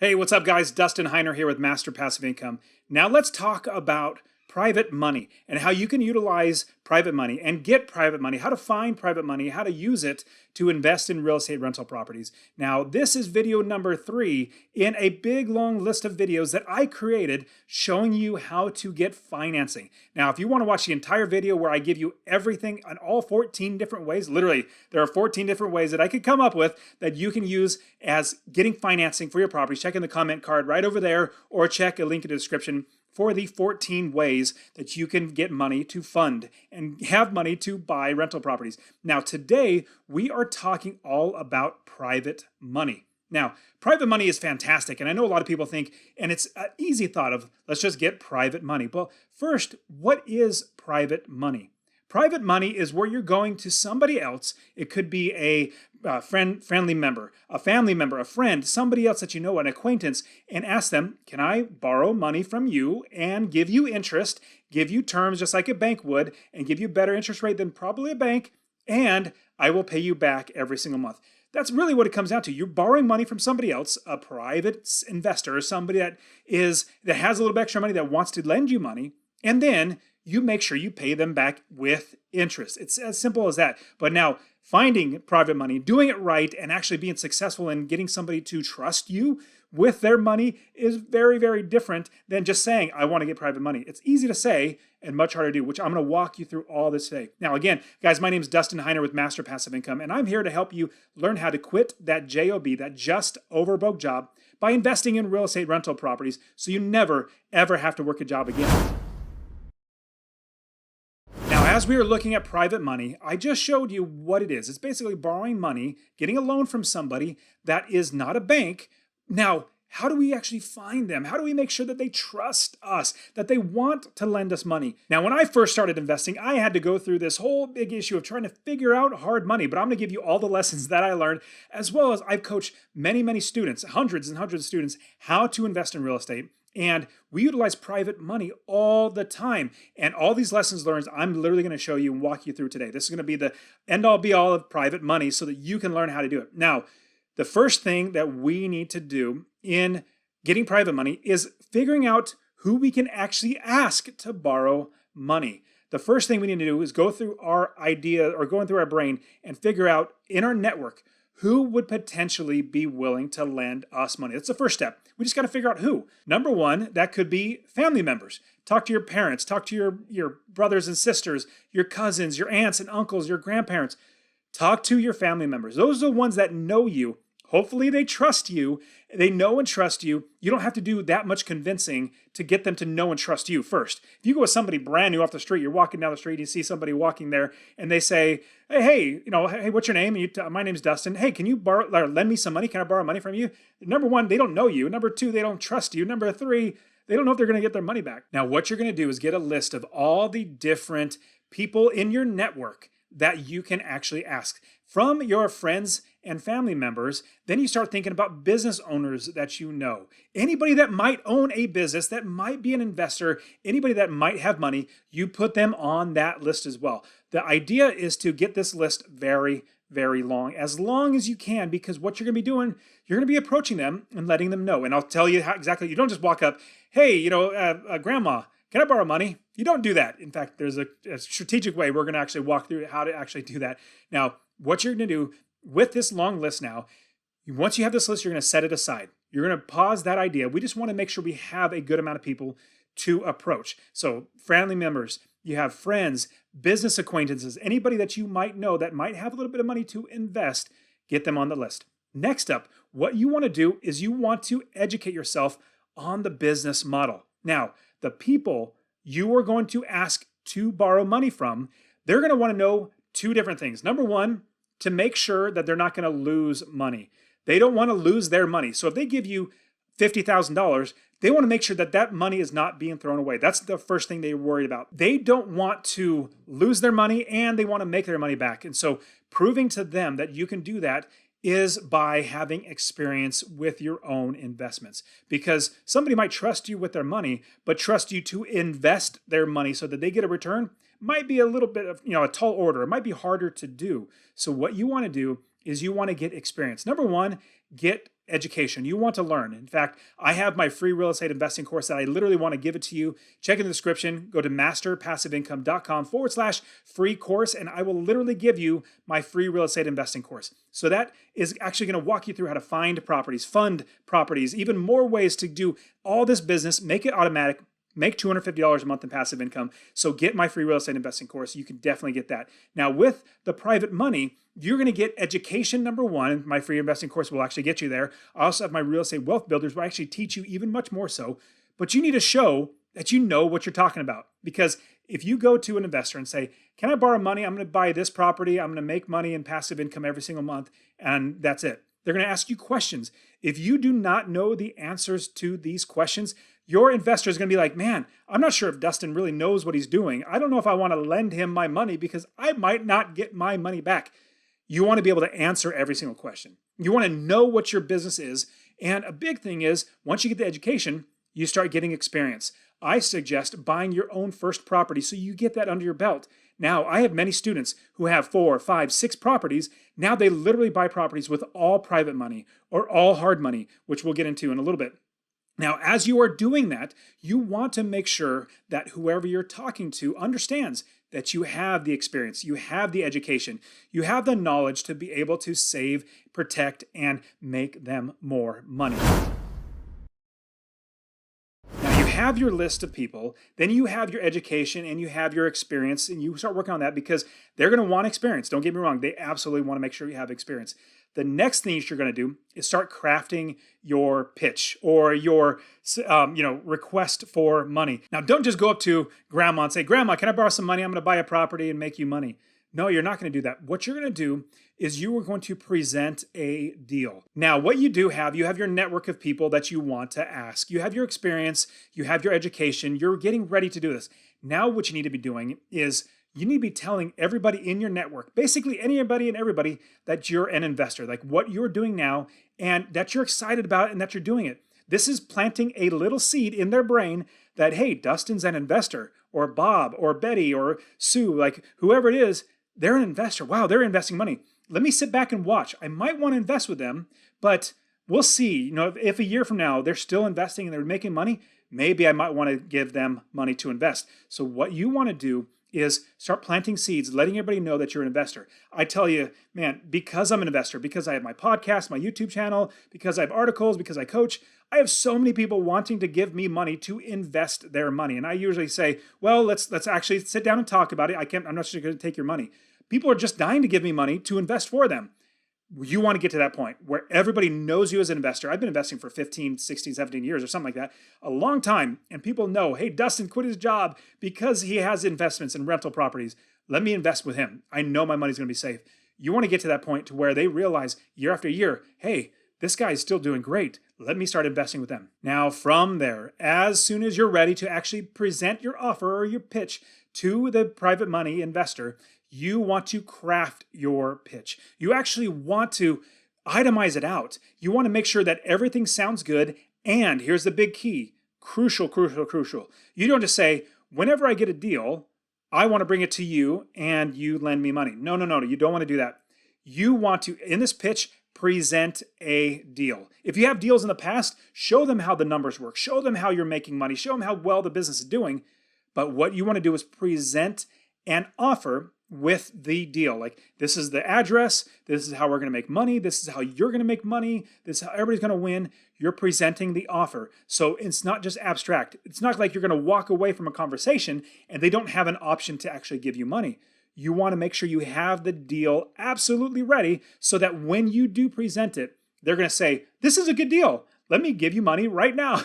Hey, what's up, guys? Dustin Heiner here with Master Passive Income. Now let's talk about private money and how you can utilize private money and get private money, how to find private money, how to use it to invest in real estate rental properties. Now, this is video number 3 in a big, long list of videos that I created showing you how to get financing. Now, if you want to watch the entire video where I give you everything on all 14 different ways, literally, there are 14 different ways that I could come up with that you can use as getting financing for your properties. Check in the comment card right over there or check a link in the description for the 14 ways that you can get money to fund and have money to buy rental properties. Now, today we are talking all about private money. Now, private money is fantastic, and I know a lot of people think, and it's an easy thought of, let's just get private money. Well, first, what is private money? Private money is where you're going to somebody else. It could be a friendly member, a family member, a friend, somebody else that you know, an acquaintance, and ask them, can I borrow money from you and give you interest, give you terms just like a bank would, and give you better interest rate than probably a bank, and I will pay you back every single month. That's really what it comes down to. You're borrowing money from somebody else, a private investor, somebody that has a little bit extra money that wants to lend you money, and then you make sure you pay them back with interest. It's as simple as that. But now, finding private money, doing it right, and actually being successful in getting somebody to trust you with their money is very, very different than just saying, I want to get private money. It's easy to say and much harder to do, which I'm going to walk you through all this today. Now, again, guys, my name is Dustin Heiner with Master Passive Income, and I'm here to help you learn how to quit that JOB, that just over broke job, by investing in real estate rental properties so you never, ever have to work a job again. As we are looking at private money, I just showed you what it is. It's basically borrowing money, getting a loan from somebody that is not a bank. Now, how do we actually find them? How do we make sure that they trust us, that they want to lend us money? Now, when I first started investing, I had to go through this whole big issue of trying to figure out hard money, but I'm going to give you all the lessons that I learned, as well as I've coached many, many students, hundreds and hundreds of students, how to invest in real estate. And we utilize private money all the time. And all these lessons learned, I'm literally going to show you and walk you through today. This is going to be the end-all be-all of private money so that you can learn how to do it. Now, the first thing that we need to do in getting private money is figuring out who we can actually ask to borrow money. The first thing we need to do is go through our idea or going through our brain and figure out in our network who would potentially be willing to lend us money. That's the first step. We just got to figure out who. Number one, that could be family members. Talk to your parents, talk to your brothers and sisters, your cousins, your aunts and uncles, your grandparents. Talk to your family members. Those are the ones that know you. Hopefully they trust you. They know and trust you. You don't have to do that much convincing to get them to know and trust you first. If you go with somebody brand new off the street, you're walking down the street, and you see somebody walking there, and they say, hey, what's your name? And my name's Dustin. Hey, can you borrow or lend me some money? Can I borrow money from you? Number one, they don't know you. Number two, they don't trust you. Number three, they don't know if they're going to get their money back. Now, what you're going to do is get a list of all the different people in your network that you can actually ask from your friends and family members. Then you start thinking about business owners that you know. Anybody that might own a business, that might be an investor, anybody that might have money, you put them on that list as well. The idea is to get this list very, very long as you can, because what you're going to be doing, you're going to be approaching them and letting them know. And I'll tell you how exactly. You don't just walk up, hey, grandma, can I borrow money? You don't do that. In fact, there's a strategic way we're going to actually walk through how to actually do that. Now, what you're going to do with this long list now, once you have this list, you're going to set it aside. You're going to pause that idea. We just want to make sure we have a good amount of people to approach. So family members, you have friends, business acquaintances, anybody that you might know that might have a little bit of money to invest, get them on the list. Next up, what you want to do is you want to educate yourself on the business model. Now, the people you are going to ask to borrow money from, they're going to want to know two different things. Number one, to make sure that they're not going to lose money. They don't want to lose their money. So if they give you $50,000, they want to make sure that that money is not being thrown away. That's the first thing they're worried about. They don't want to lose their money, and they want to make their money back. And so proving to them that you can do that is by having experience with your own investments. Because somebody might trust you with their money, but trust you to invest their money so that they get a return might be a little bit of, a tall order. It might be harder to do. So what you want to do is you want to get experience. Number one, get education. You want to learn. In fact, I have my free real estate investing course that I literally want to give it to you. Check in the description. Go to masterpassiveincome.com/free course, and I will literally give you my free real estate investing course. So that is actually going to walk you through how to find properties, fund properties, even more ways to do all this business, make it automatic, make $250 a month in passive income. So get my free real estate investing course. You can definitely get that. Now with the private money, you're going to get education number one. My free investing course will actually get you there. I also have my real estate wealth builders where I actually teach you even much more so. But you need to show that you know what you're talking about. Because if you go to an investor and say, can I borrow money? I'm going to buy this property. I'm going to make money in passive income every single month. And that's it. They're going to ask you questions. If you do not know the answers to these questions, your investor is going to be like, man, I'm not sure if Dustin really knows what he's doing. I don't know if I want to lend him my money because I might not get my money back. You want to be able to answer every single question. You want to know what your business is. And a big thing is, once you get the education, you start getting experience. I suggest buying your own first property so you get that under your belt. Now, I have many students who have 4, 5, 6 properties. Now they literally buy properties with all private money or all hard money, which we'll get into in a little bit. Now, as you are doing that, you want to make sure that whoever you're talking to understands that you have the experience, you have the education, you have the knowledge to be able to save, protect, and make them more money. Now, you have your list of people, then you have your education and you have your experience, and you start working on that because they're going to want experience. Don't get me wrong, they absolutely want to make sure you have experience. The next thing you're going to do is start crafting your pitch or your request for money. Now, don't just go up to grandma and say, Grandma, can I borrow some money? I'm going to buy a property and make you money. No, you're not going to do that. What you're going to do is you are going to present a deal. Now, what you have your network of people that you want to ask. You have your experience, you have your education, you're getting ready to do this. Now, what you need to be doing is you need to be telling everybody in your network, basically anybody and everybody, that you're an investor, like what you're doing now, and that you're excited about it and that you're doing it. This is planting a little seed in their brain that, hey, Dustin's an investor, or Bob, or Betty, or Sue, like whoever it is, they're an investor. Wow, they're investing money. Let me sit back and watch. I might want to invest with them, but we'll see. If a year from now they're still investing and they're making money, maybe I might want to give them money to invest. So what you want to do is start planting seeds, letting everybody know that you're an investor. I tell you, man, because I'm an investor, because I have my podcast, my YouTube channel, because I have articles, because I coach, I have so many people wanting to give me money to invest their money. And I usually say, well, let's actually sit down and talk about it. I'm not just going to take your money. People are just dying to give me money to invest for them. You want to get to that point where everybody knows you as an investor. I've been investing for 15, 16, 17 years or something like that, a long time. And people know, hey, Dustin quit his job because he has investments in rental properties. Let me invest with him. I know my money's going to be safe. You want to get to that point to where they realize year after year, hey, this guy's still doing great. Let me start investing with them. Now, from there, as soon as you're ready to actually present your offer or your pitch to the private money investor, you want to craft your pitch. You actually want to itemize it out. You want to make sure that everything sounds good. And here's the big key, crucial. You don't just say, whenever I get a deal, I want to bring it to you and you lend me money. No. You don't want to do that. You want to, in this pitch, present a deal. If you have deals in the past, show them how the numbers work. Show them how you're making money. Show them how well the business is doing. But what you want to do is present an offer with the deal. Like, this is the address, this is how we're going to make money, this is how you're going to make money, this is how everybody's going to win. You're presenting the offer. So it's not just abstract. It's not like you're going to walk away from a conversation and they don't have an option to actually give you money. You want to make sure you have the deal absolutely ready so that when you do present it, they're going to say, this is a good deal. Let me give you money right now,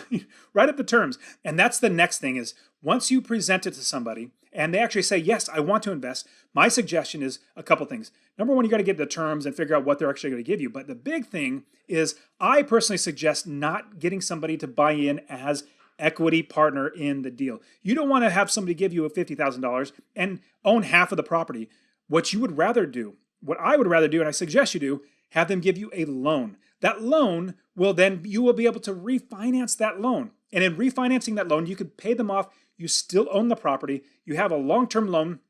right at the terms. And that's the next thing is, once you present it to somebody and they actually say, yes, I want to invest, my suggestion is a couple things. Number one, you got to get the terms and figure out what they're actually going to give you. But the big thing is, I personally suggest not getting somebody to buy in as equity partner in the deal. You don't want to have somebody give you a $50,000 and own half of the property. What I would rather do, and I suggest you do, have them give you a loan. That loan you will be able to refinance that loan. And in refinancing that loan, you could pay them off. You still own the property. You have a long-term loan.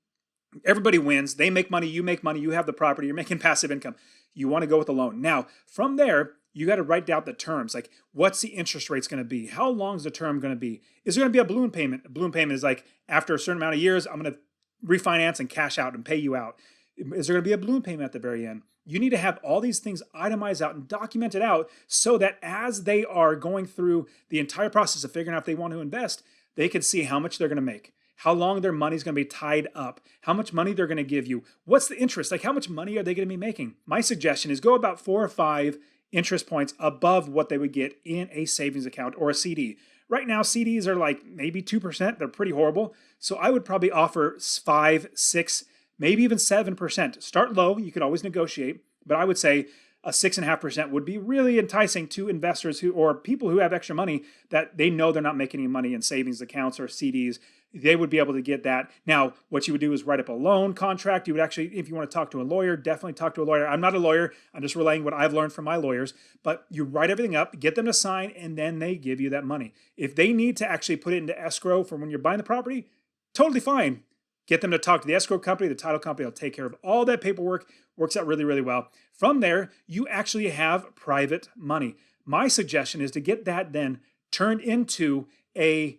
Everybody wins. They make money. You make money. You have the property. You're making passive income. You want to go with a loan. Now, from there, you got to write down the terms. Like, what's the interest rate's going to be? How long is the term going to be? Is there going to be a balloon payment? A balloon payment is like, after a certain amount of years, I'm going to refinance and cash out and pay you out. Is there going to be a balloon payment at the very end? You need to have all these things itemized out and documented out so that as they are going through the entire process of figuring out if they want to invest, they can see how much they're going to make, how long their money's going to be tied up, how much money they're going to give you, what's the interest, like how much money are they going to be making? My suggestion is go about 4 or 5 interest points above what they would get in a savings account or a CD. Right now, CDs are like maybe 2%. They're pretty horrible. So I would probably offer 5, 6, maybe even 7%. Start low. You could always negotiate. But I would say a 6.5% would be really enticing to investors or people who have extra money that they know they're not making any money in savings accounts or CDs. They would be able to get that. Now, what you would do is write up a loan contract. You would actually, if you want to talk to a lawyer, definitely talk to a lawyer. I'm not a lawyer. I'm just relaying what I've learned from my lawyers. But you write everything up, get them to sign, and then they give you that money. If they need to actually put it into escrow for when you're buying the property, totally fine. Get them to talk to the escrow company, the title company. They'll take care of all that paperwork. Works out really, really well. From there, you actually have private money. My suggestion is to get that then turned into a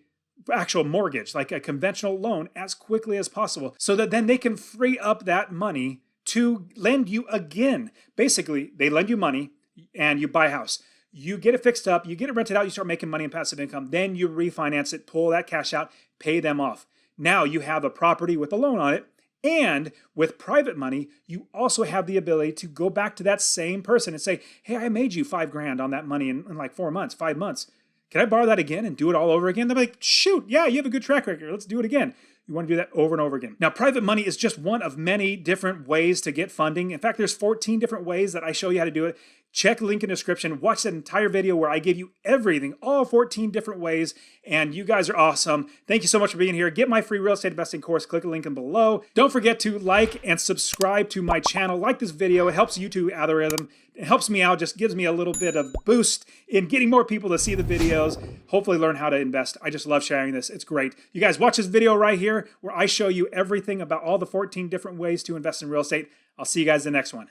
actual mortgage, like a conventional loan, as quickly as possible, so that then they can free up that money to lend you again. Basically, they lend you money and you buy a house. You get it fixed up, you get it rented out, you start making money in passive income, then you refinance it, pull that cash out, pay them off. Now you have a property with a loan on it, and with private money, you also have the ability to go back to that same person and say, hey, I made you $5,000 on that money in like 4 months, 5 months. Can I borrow that again and do it all over again? They're like, shoot, yeah, you have a good track record. Let's do it again. You want to do that over and over again. Now, private money is just one of many different ways to get funding. In fact, there's 14 different ways that I show you how to do it. Check the link in the description. Watch that entire video where I give you everything, all 14 different ways, and you guys are awesome. Thank you so much for being here. Get my free real estate investing course. Click the link in below. Don't forget to like and subscribe to my channel. Like this video. It helps YouTube algorithm. It helps me out, just gives me a little bit of boost in getting more people to see the videos, hopefully learn how to invest. I just love sharing this. It's great. You guys watch this video right here where I show you everything about all the 14 different ways to invest in real estate. I'll see you guys in the next one.